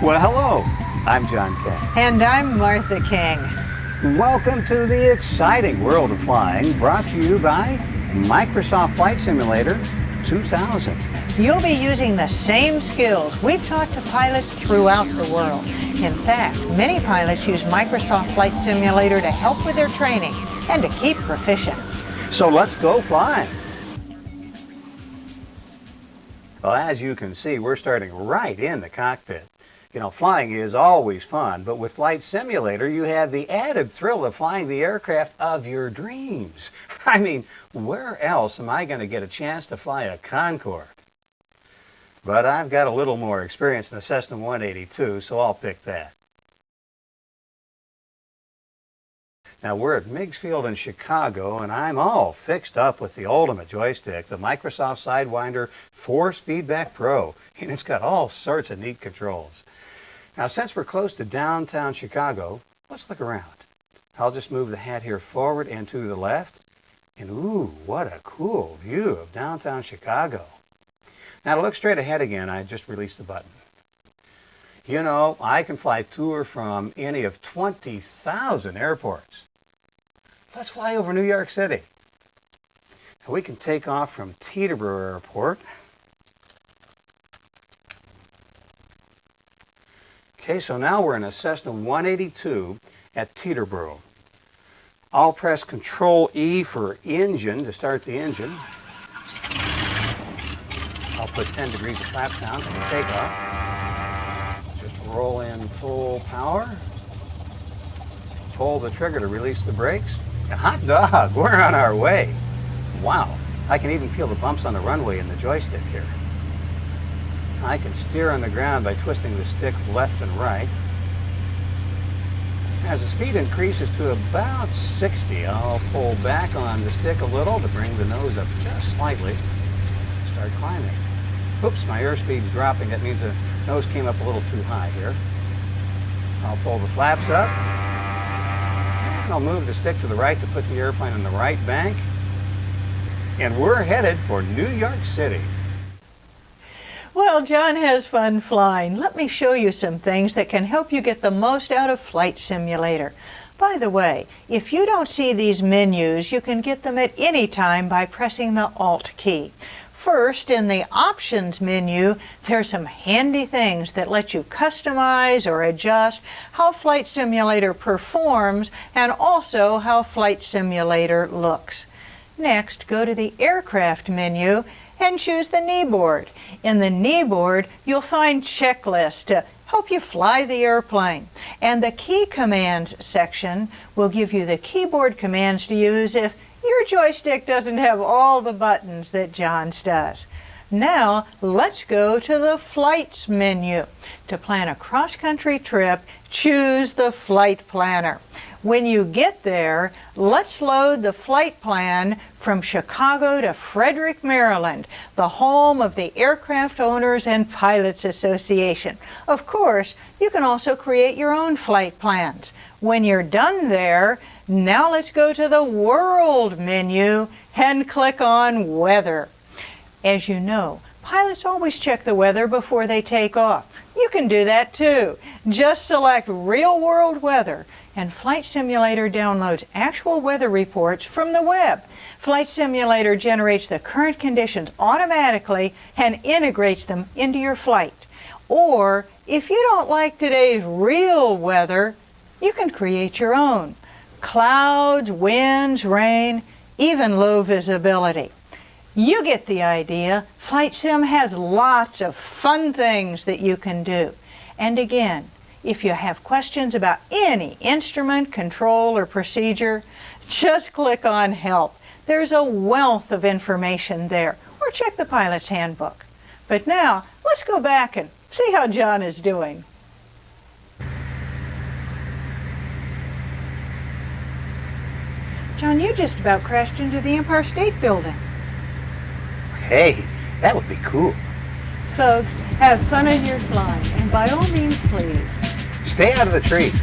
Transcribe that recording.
Well, hello. I'm John King. And I'm Martha King. Welcome to the exciting world of flying, brought to you by Microsoft Flight Simulator 2000. You'll be using the same skills we've taught to pilots throughout the world. In fact, many pilots use Microsoft Flight Simulator to help with their training and to keep proficient. So let's go flying. Well, as you can see, we're starting right in the cockpit. You know, flying is always fun, but with Flight Simulator, you have the added thrill of flying the aircraft of your dreams. I mean, where else am I going to get a chance to fly a Concorde? But I've got a little more experience in the Cessna 182, so I'll pick that. Now, we're at Meigs Field in Chicago, and I'm all fixed up with the ultimate joystick, the Microsoft Sidewinder Force Feedback Pro, and it's got all sorts of neat controls. Now, since we're close to downtown Chicago, let's look around. I'll just move the hat here forward and to the left, and ooh, what a cool view of downtown Chicago. Now, to look straight ahead again, I just released the button. You know, I can fly to or from any of 20,000 airports. Let's fly over New York City. Now we can take off from Teterboro Airport. Okay, so now we're in a Cessna 182 at Teterboro. I'll press Control E for engine to start the engine. I'll put 10 degrees of flap down for the takeoff. Just roll in full power. Pull the trigger to release the brakes. Hot dog, we're on our way. Wow, I can even feel the bumps on the runway in the joystick here. I can steer on the ground by twisting the stick left and right. As the speed increases to about 60, I'll pull back on the stick a little to bring the nose up just slightly. Start climbing. Oops, my airspeed's dropping. That means the nose came up a little too high here. I'll pull the flaps up. I'll move the stick to the right to put the airplane on the right bank. And we're headed for New York City. Well, John has fun flying. Let me show you some things that can help you get the most out of Flight Simulator. By the way, if you don't see these menus, you can get them at any time by pressing the Alt key. First, in the Options menu, there's some handy things that let you customize or adjust how Flight Simulator performs and also how Flight Simulator looks. Next, go to the Aircraft menu and choose the kneeboard. In the kneeboard, you'll find checklists to help you fly the airplane. And the Key Commands section will give you the keyboard commands to use if your joystick doesn't have all the buttons that John's does. Now, let's go to the Flights menu. To plan a cross-country trip, choose the Flight Planner. When you get there, let's load the flight plan from Chicago to Frederick, Maryland, the home of the Aircraft Owners and Pilots Association. Of course, you can also create your own flight plans. When you're done there, now let's go to the World menu and click on Weather. As you know, pilots always check the weather before they take off. You can do that too. Just select Real World Weather, and Flight Simulator downloads actual weather reports from the web. Flight Simulator generates the current conditions automatically and integrates them into your flight. Or, if you don't like today's real weather, you can create your own. Clouds, winds, rain, even low visibility. You get the idea. Flight Sim has lots of fun things that you can do. And again, if you have questions about any instrument, control, or procedure, just click on Help. There's a wealth of information there. Or check the Pilot's Handbook. But now, let's go back and see how John is doing. John, you just about crashed into the Empire State Building. Hey, that would be cool. Folks, have fun in your flying, and by all means, please, Stay out of the trees.